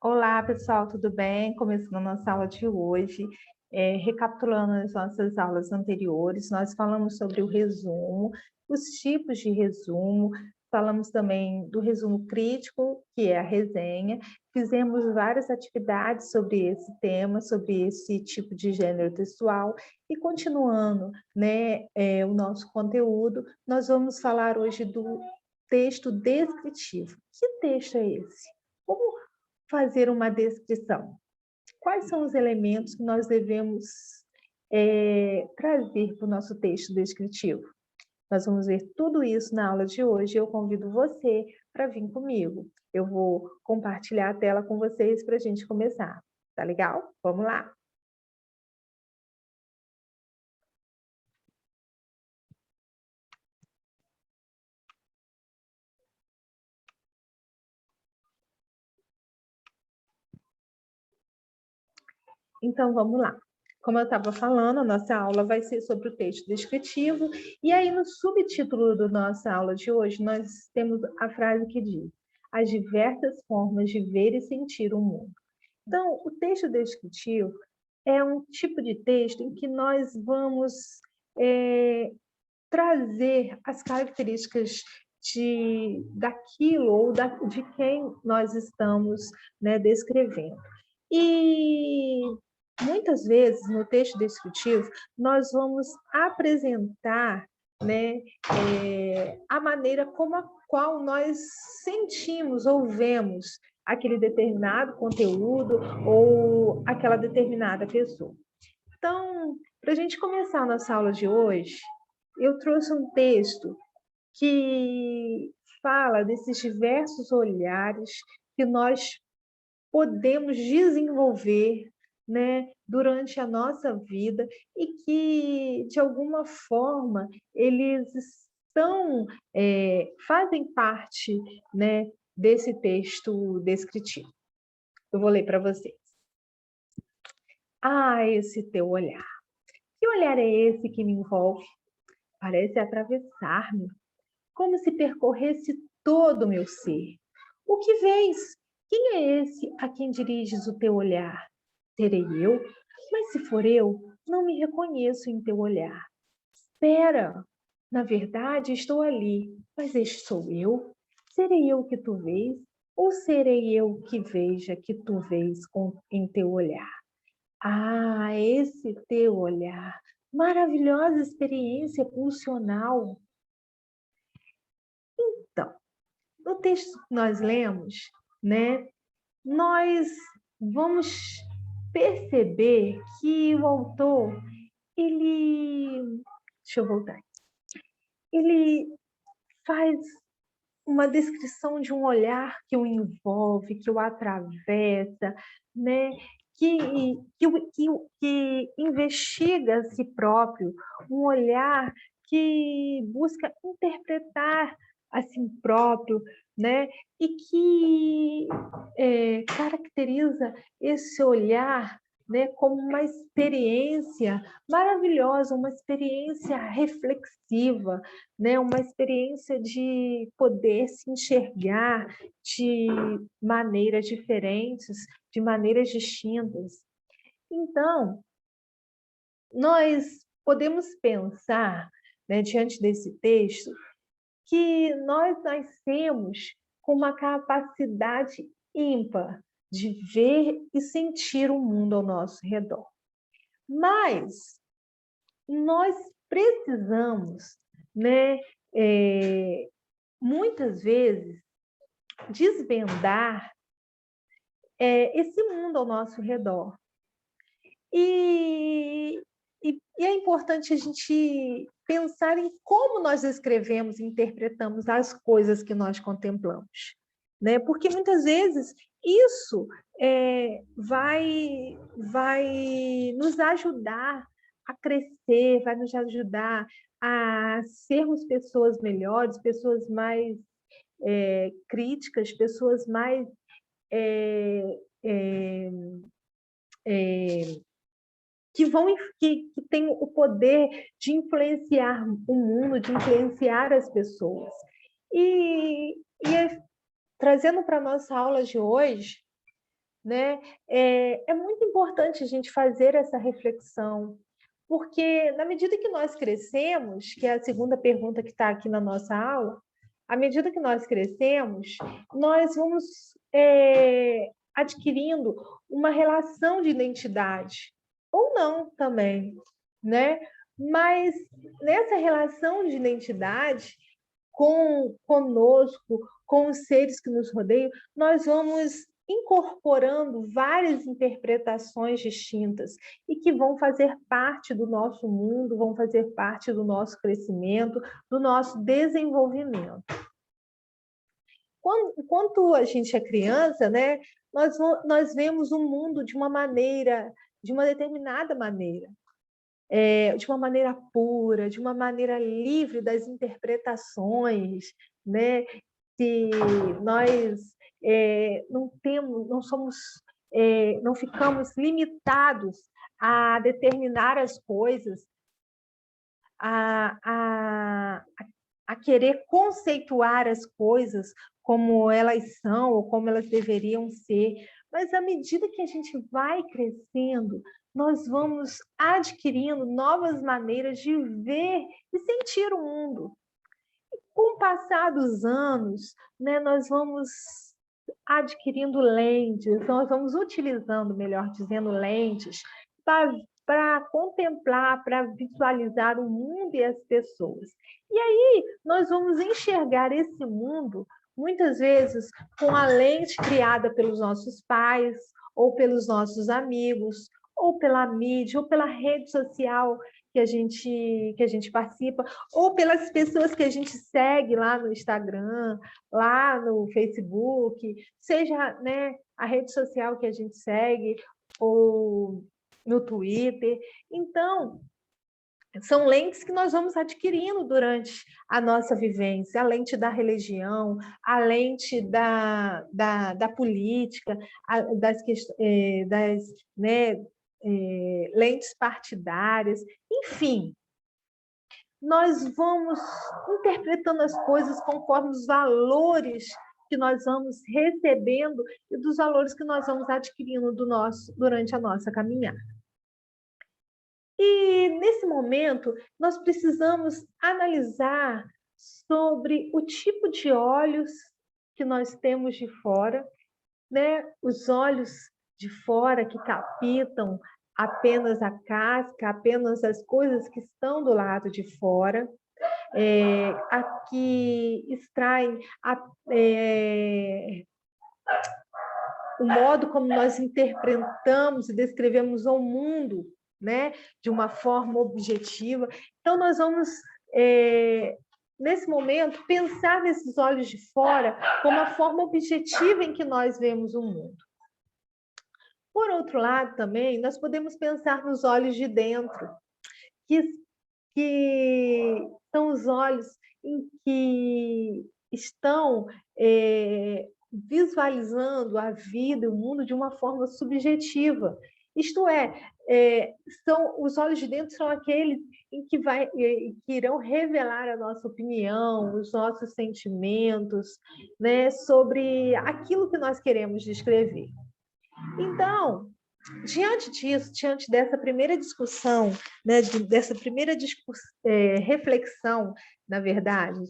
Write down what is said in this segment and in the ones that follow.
Olá, pessoal, tudo bem? Começando a nossa aula de hoje. Recapitulando as nossas aulas anteriores, nós falamos sobre o resumo, os tipos de resumo, falamos também do resumo crítico, que é a resenha, fizemos várias atividades sobre esse tema, sobre esse tipo de gênero textual, e continuando, né, o nosso conteúdo, nós vamos falar hoje do texto descritivo. Que texto é esse? Como fazer uma descrição? Quais são os elementos que nós devemos trazer para o nosso texto descritivo? Nós vamos ver tudo isso na aula de hoje. Eu convido você para vir comigo. Eu vou compartilhar a tela com vocês para a gente começar. Tá legal? Vamos lá! Então, vamos lá. Como eu estava falando, a nossa aula vai ser sobre o texto descritivo, e aí no subtítulo da nossa aula de hoje, nós temos a frase que diz: as diversas formas de ver e sentir o mundo. Então, o texto descritivo é um tipo de texto em que nós vamos trazer as características daquilo ou de quem nós estamos, né, descrevendo. E muitas vezes, no texto descritivo, nós vamos apresentar, né, a maneira como a qual nós sentimos ou vemos aquele determinado conteúdo ou aquela determinada pessoa. Então, para a gente começar a nossa aula de hoje, eu trouxe um texto que fala desses diversos olhares que nós podemos desenvolver, né, durante a nossa vida e que, de alguma forma, eles fazem parte, né, desse texto descritivo. Eu vou ler para vocês. Ah, esse teu olhar. Que olhar é esse que me envolve? Parece atravessar-me, como se percorresse todo o meu ser. O que vês? Quem é esse a quem diriges o teu olhar? Serei eu? Mas se for eu, não me reconheço em teu olhar. Espera! Na verdade, estou ali, mas este sou eu? Serei eu que tu vês? Ou serei eu que veja que tu vês em teu olhar? Ah, esse teu olhar! Maravilhosa experiência pulsional! Então, no texto que nós lemos, né, nós vamos perceber que o autor, deixa eu voltar, ele faz uma descrição de um olhar que o envolve, que o atravessa, né, que investiga a si próprio, um olhar que busca interpretar a si próprio, né, e que caracteriza esse olhar, né, como uma experiência maravilhosa, uma experiência reflexiva, né, uma experiência de poder se enxergar de maneiras diferentes, de maneiras distintas. Então, nós podemos pensar, né, diante desse texto, que nós nascemos com uma capacidade ímpar de ver e sentir o mundo ao nosso redor. Mas nós precisamos, né, muitas vezes, desvendar esse mundo ao nosso redor. E é importante a gente pensar em como nós escrevemos e interpretamos as coisas que nós contemplamos, né? Porque muitas vezes isso vai nos ajudar a crescer, vai nos ajudar a sermos pessoas melhores, pessoas mais críticas, pessoas mais que têm o poder de influenciar o mundo, de influenciar as pessoas. E trazendo para a nossa aula de hoje, né? É muito importante a gente fazer essa reflexão, porque na medida que nós crescemos, que é a segunda pergunta que está aqui na nossa aula, à medida que nós crescemos, nós vamos adquirindo uma relação de identidade, ou não também, né? Mas nessa relação de identidade, conosco, com os seres que nos rodeiam, nós vamos incorporando várias interpretações distintas e que vão fazer parte do nosso mundo, vão fazer parte do nosso crescimento, do nosso desenvolvimento. Quando a gente é criança, né, nós vemos o mundo de uma maneira, de uma determinada maneira. De uma maneira pura, de uma maneira livre das interpretações, né? Se nós não ficamos limitados a determinar as coisas, a querer conceituar as coisas como elas são ou como elas deveriam ser, mas à medida que a gente vai crescendo, nós vamos adquirindo novas maneiras de ver e sentir o mundo. Com o passar dos anos, né, nós vamos adquirindo lentes, nós vamos utilizando, melhor dizendo, lentes para contemplar, para visualizar o mundo e as pessoas. E aí nós vamos enxergar esse mundo, muitas vezes, com a lente criada pelos nossos pais, ou pelos nossos amigos, ou pela mídia, ou pela rede social que a gente participa, ou pelas pessoas que a gente segue lá no Instagram, lá no Facebook, seja, né, a rede social que a gente segue, ou no Twitter. Então, são lentes que nós vamos adquirindo durante a nossa vivência, a lente da religião, a lente da política, né, lentes partidárias, enfim. Nós vamos interpretando as coisas conforme os valores que nós vamos recebendo e dos valores que nós vamos adquirindo durante a nossa caminhada. E, nesse momento, nós precisamos analisar sobre o tipo de olhos que nós temos de fora, né? Os olhos de fora que captam apenas a casca, apenas as coisas que estão do lado de fora, que extraem o modo como nós interpretamos e descrevemos o mundo, né, de uma forma objetiva. Então, nós vamos, nesse momento, pensar nesses olhos de fora como a forma objetiva em que nós vemos o mundo. Por outro lado, também, nós podemos pensar nos olhos de dentro, que são os olhos em que estão visualizando a vida e o mundo de uma forma subjetiva. Isto é, os olhos de dentro são aqueles em que irão revelar a nossa opinião, os nossos sentimentos, né, sobre aquilo que nós queremos descrever. Então, diante disso, diante dessa primeira discussão, né, dessa primeira reflexão, na verdade,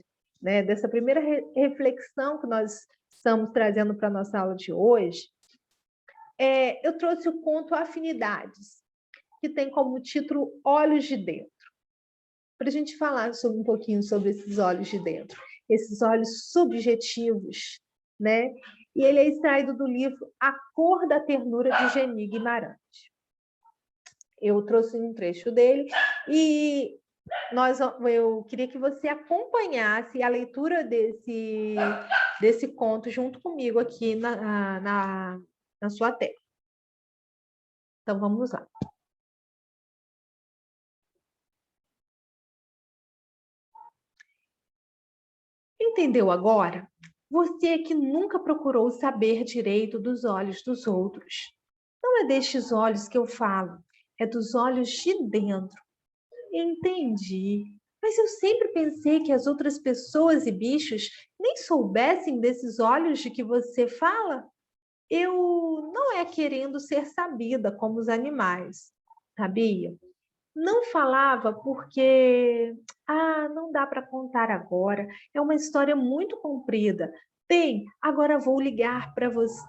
né, dessa primeira reflexão que nós estamos trazendo para a nossa aula de hoje, eu trouxe o conto Afinidades, que tem como título Olhos de Dentro, para a gente falar um pouquinho sobre esses olhos de dentro, esses olhos subjetivos, né? E ele é extraído do livro A Cor da Ternura, de Geni Guimarães. Eu trouxe um trecho dele e eu queria que você acompanhasse a leitura desse conto junto comigo aqui na sua tela. Então, vamos lá. Entendeu agora? Você que nunca procurou saber direito dos olhos dos outros. Não é destes olhos que eu falo, é dos olhos de dentro. Entendi. Mas eu sempre pensei que as outras pessoas e bichos nem soubessem desses olhos de que você fala. eu não é querendo ser sabida como os animais, sabia? Não falava porque, não dá para contar agora, é uma história muito comprida. Bem, agora vou ligar para você.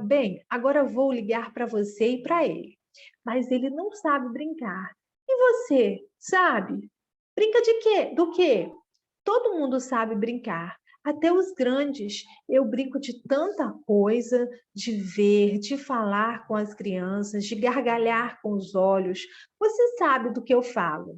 Bem, agora vou ligar para você e para ele. Mas ele não sabe brincar. E você, sabe? Brinca de quê? Do quê? Todo mundo sabe brincar, até os grandes. Eu brinco de tanta coisa, de ver, de falar com as crianças, de gargalhar com os olhos. Você sabe do que eu falo?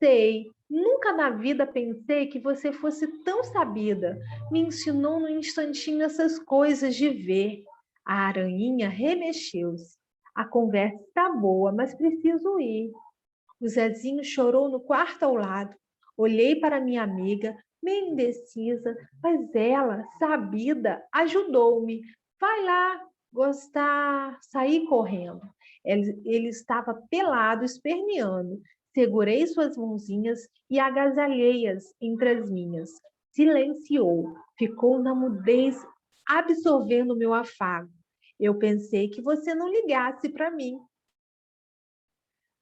Sei. Nunca na vida pensei que você fosse tão sabida. Me ensinou num instantinho essas coisas de ver. A aranhinha remexeu-se. A conversa está boa, mas preciso ir. O Zezinho chorou no quarto ao lado. Olhei para minha amiga, meio indecisa, mas ela, sabida, ajudou-me. Vai lá, gostar. Saí correndo. Ele estava pelado, esperneando. Segurei suas mãozinhas e agasalhei-as entre as minhas. Silenciou, ficou na mudez, absorvendo meu afago. Eu pensei que você não ligasse para mim.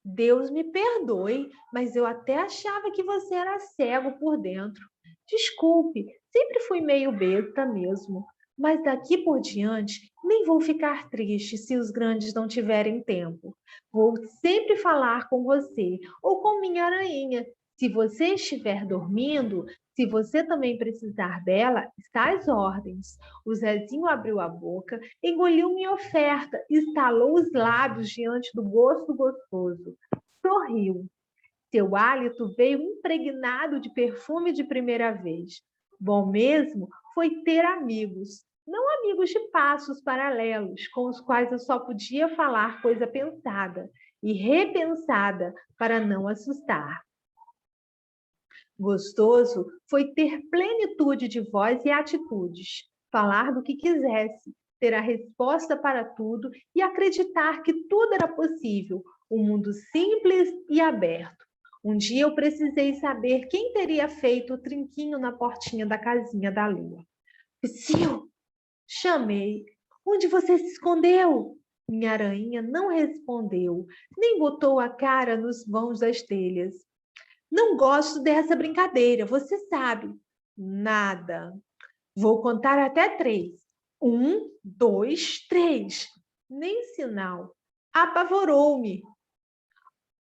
Deus me perdoe, mas eu até achava que você era cego por dentro. Desculpe, sempre fui meio besta mesmo. Mas daqui por diante, nem vou ficar triste se os grandes não tiverem tempo. Vou sempre falar com você ou com minha aranha. Se você estiver dormindo, se você também precisar dela, está às ordens. O Zezinho abriu a boca, engoliu minha oferta, estalou os lábios diante do gosto gostoso. Sorriu. Seu hálito veio impregnado de perfume de primeira vez. Bom mesmo foi ter amigos, não amigos de passos paralelos, com os quais eu só podia falar coisa pensada e repensada para não assustar. Gostoso foi ter plenitude de voz e atitudes, falar do que quisesse, ter a resposta para tudo e acreditar que tudo era possível, um mundo simples e aberto. Um dia eu precisei saber quem teria feito o trinquinho na portinha da casinha da lua. Psiu! Chamei. Onde você se escondeu? Minha aranha não respondeu, nem botou a cara nos vãos das telhas. Não gosto dessa brincadeira, você sabe. Nada. Vou contar até 3. 1, 2, 3. Nem sinal. Apavorou-me.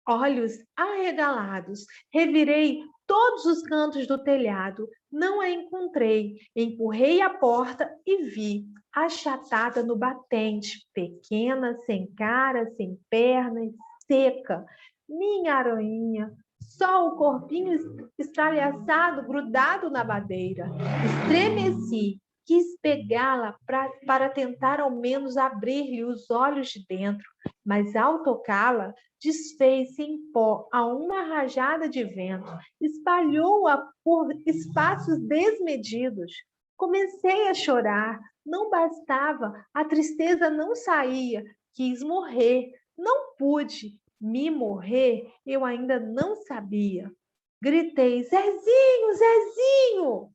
Olhos arregalados. Revirei todos os cantos do telhado. Não a encontrei. Empurrei a porta e vi, achatada no batente, pequena, sem cara, sem pernas, seca. Minha aranha, só o corpinho estralhaçado, grudado na madeira. Estremeci, quis pegá-la para tentar ao menos abrir-lhe os olhos de dentro, mas ao tocá-la, desfez-se em pó a uma rajada de vento, espalhou-a por espaços desmedidos. Comecei a chorar, não bastava, a tristeza não saía, quis morrer, não pude. Me morrer, eu ainda não sabia. Gritei, Zezinho, Zezinho!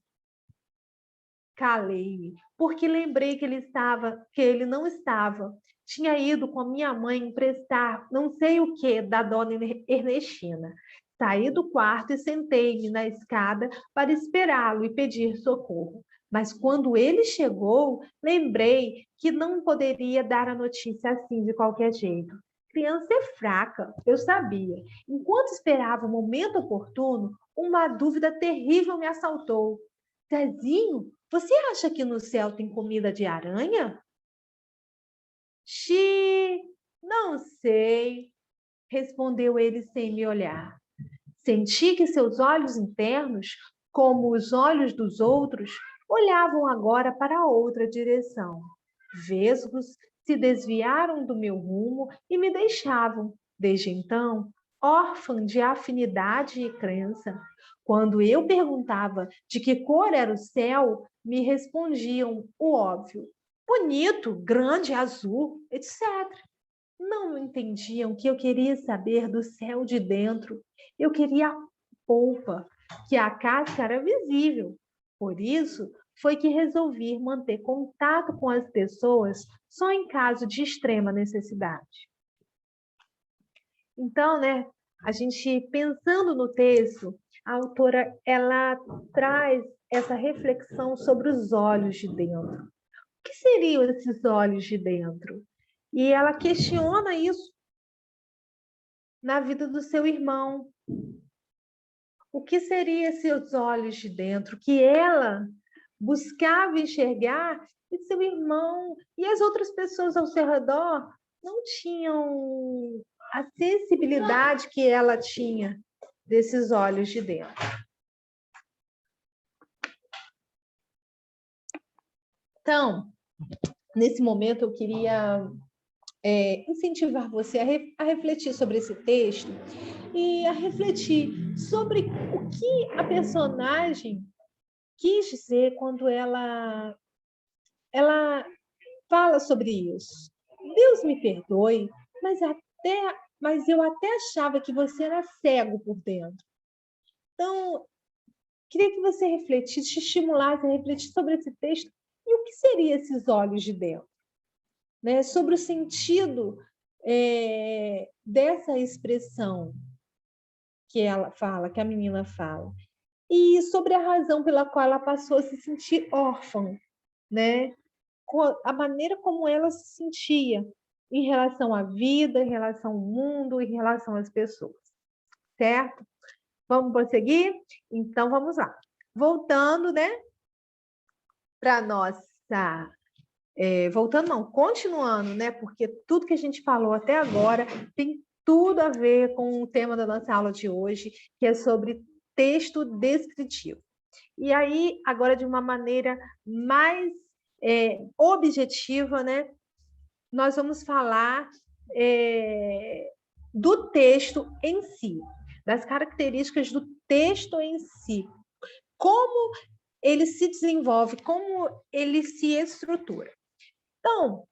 Calei-me, porque lembrei que ele não estava. Tinha ido com a minha mãe emprestar não sei o que da dona Ernestina. Saí do quarto e sentei-me na escada para esperá-lo e pedir socorro. Mas quando ele chegou, lembrei que não poderia dar a notícia assim de qualquer jeito. Criança é fraca, eu sabia. Enquanto esperava o momento oportuno, uma dúvida terrível me assaltou. Zezinho, você acha que no céu tem comida de aranha? Xi, não sei, respondeu ele sem me olhar. Senti que seus olhos internos, como os olhos dos outros, olhavam agora para outra direção. Vesgos se desviaram do meu rumo e me deixavam, desde então, órfã de afinidade e crença. Quando eu perguntava de que cor era o céu, me respondiam o óbvio: bonito, grande, azul, etc. Não entendiam que eu queria saber do céu de dentro. Eu queria a polpa, que a casca era visível. Por isso, foi que resolvi manter contato com as pessoas só em caso de extrema necessidade. Então, né, a gente pensando no texto, a autora ela traz essa reflexão sobre os olhos de dentro. O que seriam esses olhos de dentro? E ela questiona isso na vida do seu irmão. O que seriam esses olhos de dentro que ela buscava enxergar e seu irmão e as outras pessoas ao seu redor não tinham a sensibilidade que ela tinha desses olhos de dentro. Então, nesse momento, eu queria incentivar você a refletir sobre esse texto e a refletir sobre o que a personagem quis dizer quando ela fala sobre isso. Deus me perdoe, mas eu até achava que você era cego por dentro. Então, queria que você refletisse, te estimulasse a refletir sobre esse texto e o que seriam esses olhos de dentro, né? Sobre o sentido dessa expressão que ela fala, que a menina fala, e sobre a razão pela qual ela passou a se sentir órfã, né? A maneira como ela se sentia em relação à vida, em relação ao mundo, em relação às pessoas, certo? Vamos prosseguir? Então, vamos lá. Voltando, né, para nossa... voltando não, continuando, né, porque tudo que a gente falou até agora tem tudo a ver com o tema da nossa aula de hoje, que é sobre texto descritivo. E aí, agora de uma maneira mais objetiva, né, nós vamos falar do texto em si, das características do texto em si, como ele se desenvolve, como ele se estrutura. Então,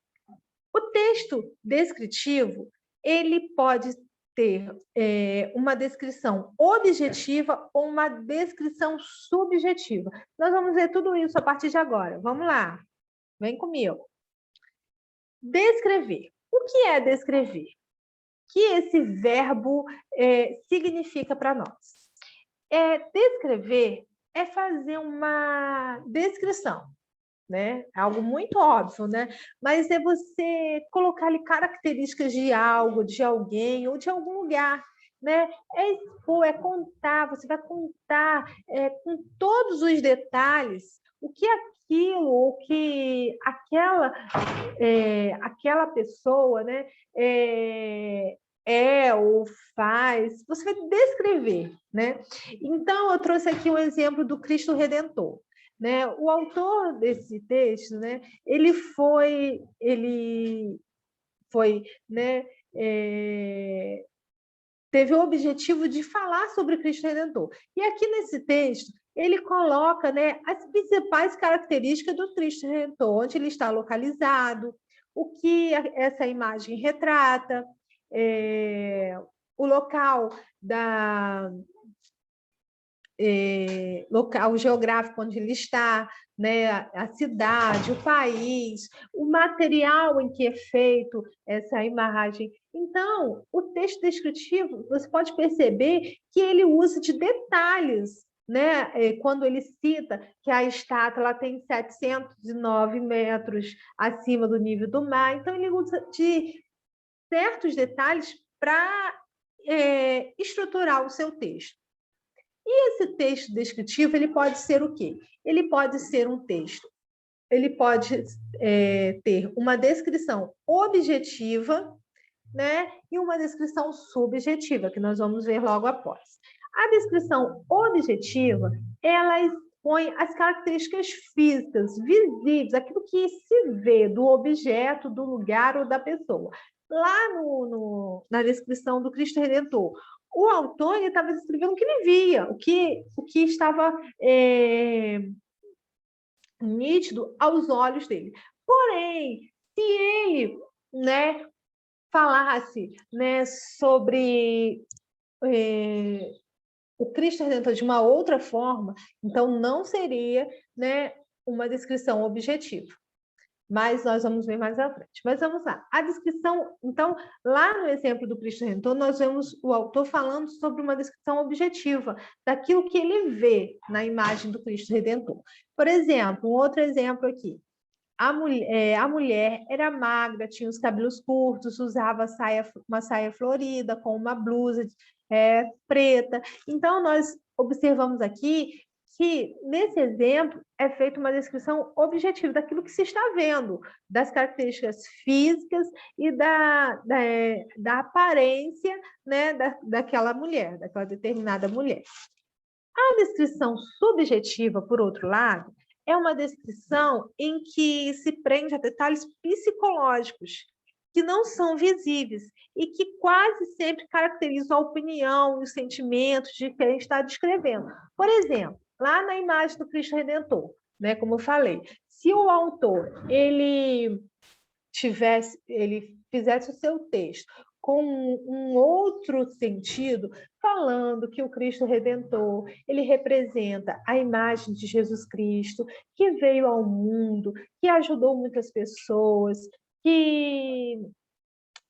o texto descritivo, ele pode ter uma descrição objetiva ou uma descrição subjetiva. Nós vamos ver tudo isso a partir de agora. Vamos lá, vem comigo. Descrever. O que é descrever? O que esse verbo significa para nós? Descrever é fazer uma descrição, né? É algo muito óbvio, né? Mas é você colocar ali características de algo, de alguém ou de algum lugar, né? É expor, é contar, você vai contar com todos os detalhes o que aquilo, o que aquela pessoa, né? Ou faz, você vai descrever, né? Então, eu trouxe aqui um exemplo do Cristo Redentor. Né? O autor desse texto, né, ele foi né, teve o objetivo de falar sobre Cristo Redentor. E aqui nesse texto, ele coloca, né, as principais características do Cristo Redentor, onde ele está localizado, o que essa imagem retrata, o local local geográfico onde ele está, né, a cidade, o país, o material em que é feito essa imagem. Então, o texto descritivo, você pode perceber que ele usa de detalhes, né? Quando ele cita que a estátua ela tem 709 metros acima do nível do mar, então ele usa de certos detalhes para estruturar o seu texto. E esse texto descritivo, ele pode ser o quê? Ele pode ser um texto, ele pode ter uma descrição objetiva, né? E uma descrição subjetiva, que nós vamos ver logo após. A descrição objetiva, ela expõe as características físicas, visíveis, aquilo que se vê do objeto, do lugar ou da pessoa. Lá na descrição do Cristo Redentor, o autor estava descrevendo o que ele via, o que estava nítido aos olhos dele. Porém, se ele, né, falasse, né, sobre o Cristo Redentor de uma outra forma, então não seria, né, uma descrição objetiva. Mas nós vamos ver mais à frente. Mas vamos lá. A descrição, então, lá no exemplo do Cristo Redentor, nós vemos o autor falando sobre uma descrição objetiva daquilo que ele vê na imagem do Cristo Redentor. Por exemplo, um outro exemplo aqui. A mulher era magra, tinha os cabelos curtos, usava uma saia florida com uma blusa preta. Então, nós observamos aqui que, nesse exemplo, é feita uma descrição objetiva daquilo que se está vendo, das características físicas e da aparência, né, daquela mulher, daquela determinada mulher. A descrição subjetiva, por outro lado, é uma descrição em que se prende a detalhes psicológicos, que não são visíveis e que quase sempre caracterizam a opinião e os sentimentos de quem está descrevendo. Por exemplo, lá na imagem do Cristo Redentor, né, como eu falei, se o autor ele fizesse o seu texto com um outro sentido, falando que o Cristo Redentor, ele representa a imagem de Jesus Cristo, que veio ao mundo, que ajudou muitas pessoas, que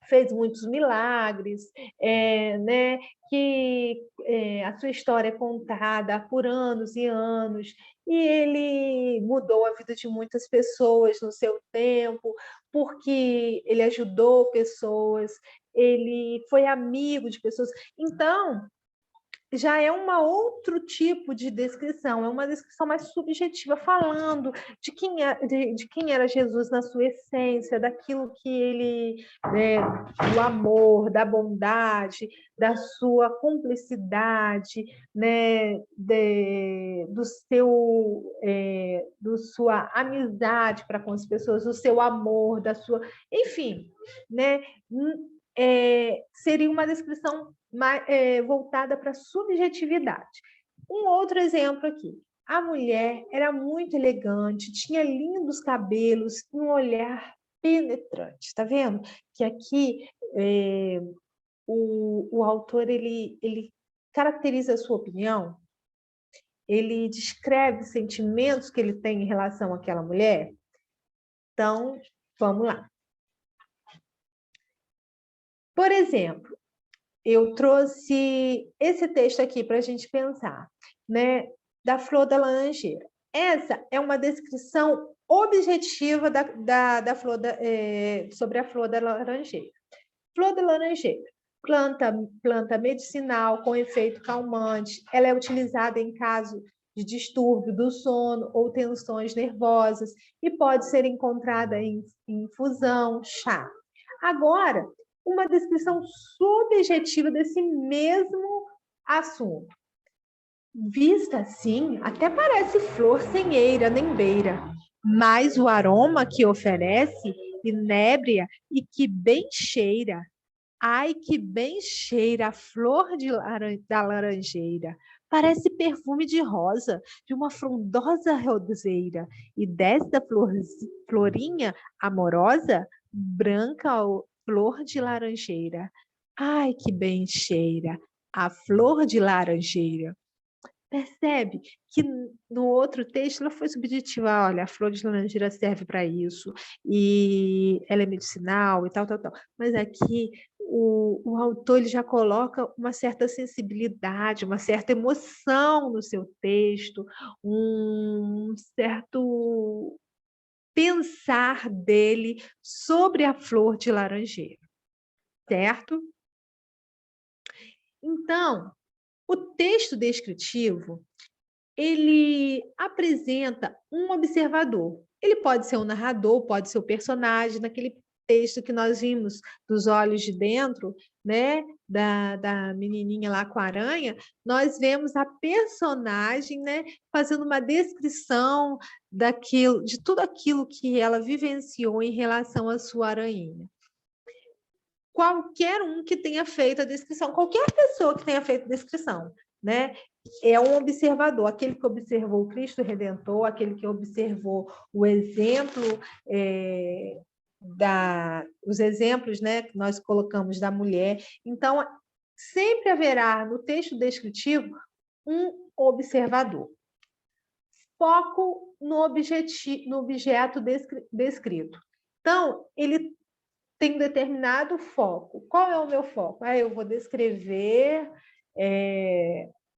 fez muitos milagres, né? Que a sua história é contada por anos e anos, e ele mudou a vida de muitas pessoas no seu tempo, porque ele ajudou pessoas, ele foi amigo de pessoas. Então, já é um outro tipo de descrição, é uma descrição mais subjetiva, falando de quem era Jesus na sua essência, daquilo que ele, do amor, da bondade, da sua cumplicidade, né, do sua amizade para com as pessoas, do seu amor, enfim, né, seria uma descrição voltada para a subjetividade. Um outro exemplo aqui. A mulher era muito elegante, tinha lindos cabelos e um olhar penetrante. Está vendo? Que aqui o autor ele caracteriza a sua opinião, ele descreve os sentimentos que ele tem em relação àquela mulher. Então, vamos lá. Por exemplo, eu trouxe esse texto aqui para a gente pensar, né, da flor da laranjeira. Essa é uma descrição objetiva da flor sobre a flor da laranjeira. Flor da laranjeira, planta medicinal com efeito calmante, ela é utilizada em caso de distúrbio do sono ou tensões nervosas e pode ser encontrada em infusão, chá. Agora, uma descrição subjetiva desse mesmo assunto. Vista assim, até parece flor sem eira nem beira, mas o aroma que oferece inébria e que bem cheira. Ai, que bem cheira a flor da laranjeira. Parece perfume de rosa, de uma frondosa roseira. E desta florinha amorosa, branca flor de laranjeira. Ai, que bem cheira a flor de laranjeira. Percebe que no outro texto ela foi subjetiva, olha, a flor de laranjeira serve para isso, e ela é medicinal e tal, tal, tal. Mas aqui o autor ele já coloca uma certa sensibilidade, uma certa emoção no seu texto, um certo pensar dele sobre a flor de laranjeira, certo? Então, o texto descritivo, ele apresenta um observador. Ele pode ser um narrador, pode ser o personagem, naquele texto que nós vimos dos olhos de dentro, né, da menininha lá com a aranha, nós vemos a personagem, né, fazendo uma descrição de tudo aquilo que ela vivenciou em relação à sua aranhinha. Qualquer um que tenha feito a descrição, qualquer pessoa que tenha feito a descrição, né? É um observador, aquele que observou o Cristo Redentor, aquele que observou o exemplo, os exemplos, né, que nós colocamos da mulher. Então, sempre haverá no texto descritivo um observador. foco no objeto descrito. Então, ele tem um determinado foco. Qual é o meu foco? Eu vou descrever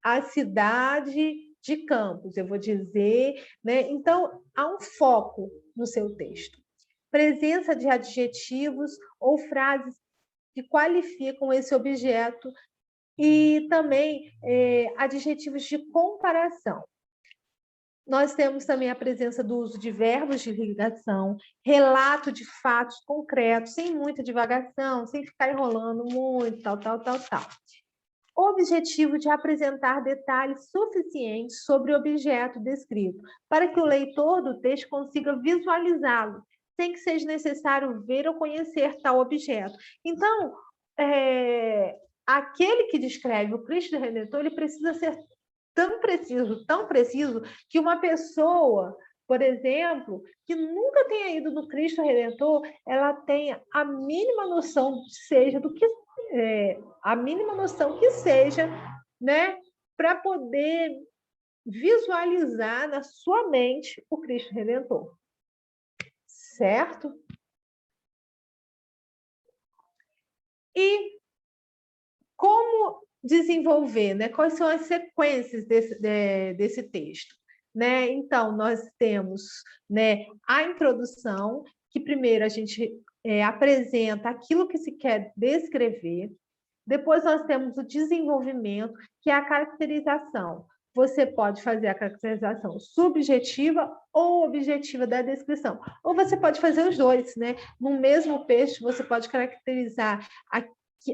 a cidade de Campos, eu vou dizer, né? Então, há um foco no seu texto. Presença de adjetivos ou frases que qualificam esse objeto e também adjetivos de comparação. Nós temos também a presença do uso de verbos de ligação, relato de fatos concretos, sem muita divagação, sem ficar enrolando muito, tal. Objetivo de apresentar detalhes suficientes sobre o objeto descrito, para que o leitor do texto consiga visualizá-lo, sem que seja necessário ver ou conhecer tal objeto. Então, aquele que descreve o Cristo Redentor, ele precisa ser tão preciso, que uma pessoa, por exemplo, que nunca tenha ido no Cristo Redentor, ela tenha a mínima noção que seja, né, para poder visualizar na sua mente o Cristo Redentor. Certo? E como desenvolver, né? Quais são as sequências desse texto? Né? Então, nós temos, né, a introdução, que primeiro a gente apresenta aquilo que se quer descrever. Depois nós temos o desenvolvimento, que é a caracterização. Você pode fazer a caracterização subjetiva ou objetiva da descrição. Ou você pode fazer os dois, né? No mesmo texto, você pode caracterizar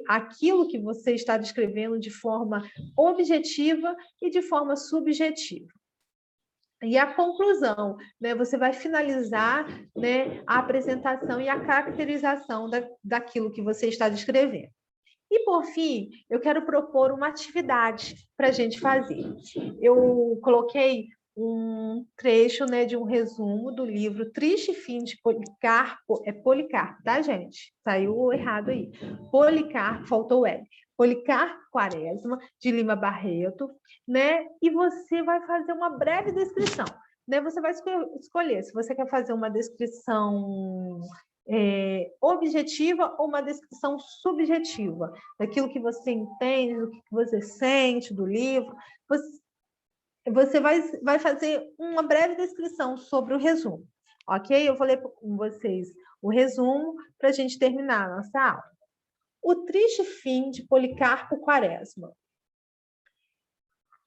aquilo que você está descrevendo de forma objetiva e de forma subjetiva. E a conclusão, né? Você vai finalizar, né, a apresentação e a caracterização daquilo que você está descrevendo. E, por fim, eu quero propor uma atividade para a gente fazer. Eu coloquei um trecho, né, de um resumo do livro Triste Fim de Policarpo. É Policarpo, tá, gente? Saiu errado aí. Policarpo, faltou o L. Policarpo Quaresma, de Lima Barreto, né? E você vai fazer uma breve descrição. Né? Você vai escolher se você quer fazer uma descrição objetiva ou uma descrição subjetiva, daquilo que você entende, do que você sente do livro. Você vai fazer uma breve descrição sobre o resumo, ok? Eu vou ler com vocês o resumo para a gente terminar a nossa aula. O Triste Fim de Policarpo Quaresma,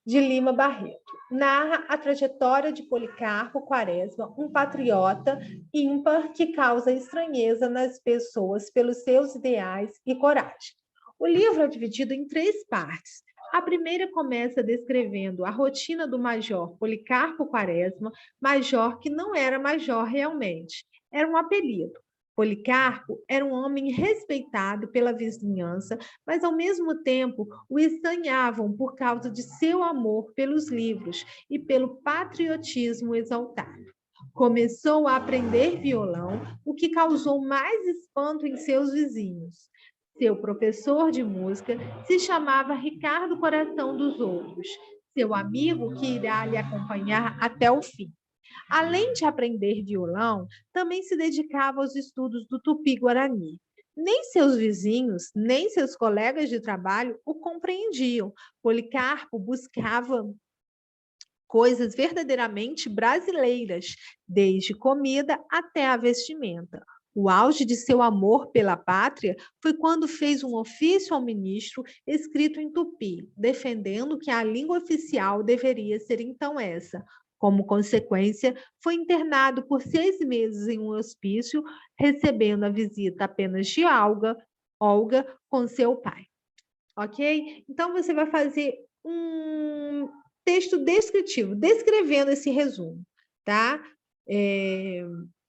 de Lima Barreto, narra a trajetória de Policarpo Quaresma, um patriota ímpar que causa estranheza nas pessoas pelos seus ideais e coragem. O livro é dividido em 3 partes. A primeira começa descrevendo a rotina do major Policarpo Quaresma, major que não era major realmente, era um apelido. Policarpo era um homem respeitado pela vizinhança, mas ao mesmo tempo o estranhavam por causa de seu amor pelos livros e pelo patriotismo exaltado. Começou a aprender violão, o que causou mais espanto em seus vizinhos. Seu professor de música se chamava Ricardo Coração dos Outros, seu amigo que irá lhe acompanhar até o fim. Além de aprender violão, também se dedicava aos estudos do Tupi-Guarani. Nem seus vizinhos, nem seus colegas de trabalho o compreendiam. Policarpo buscava coisas verdadeiramente brasileiras, desde comida até a vestimenta. O auge de seu amor pela pátria foi quando fez um ofício ao ministro escrito em tupi, defendendo que a língua oficial deveria ser então essa. Como consequência, foi internado por 6 meses em um hospício, recebendo a visita apenas de Olga com seu pai. Ok? Então, você vai fazer um texto descritivo, descrevendo esse resumo, tá?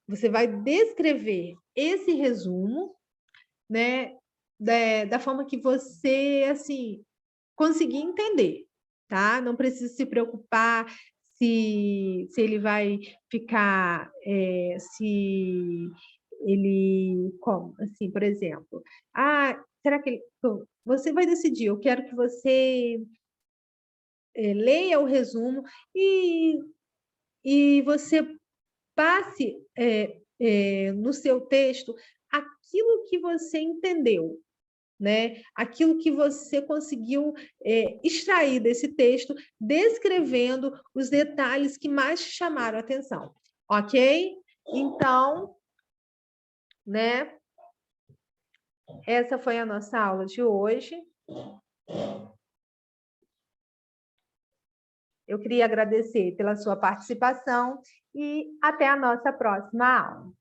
Você vai descrever esse resumo, né, da forma que você, assim, conseguir entender, tá? Não precisa se preocupar se ele vai ficar, se ele, como, assim, por exemplo, será que ele, você vai decidir, eu quero que você leia o resumo e você passe no seu texto aquilo que você entendeu, né? Aquilo que você conseguiu extrair desse texto, descrevendo os detalhes que mais te chamaram a atenção, ok? Então, né? Essa foi a nossa aula de hoje. Eu queria agradecer pela sua participação e até a nossa próxima aula.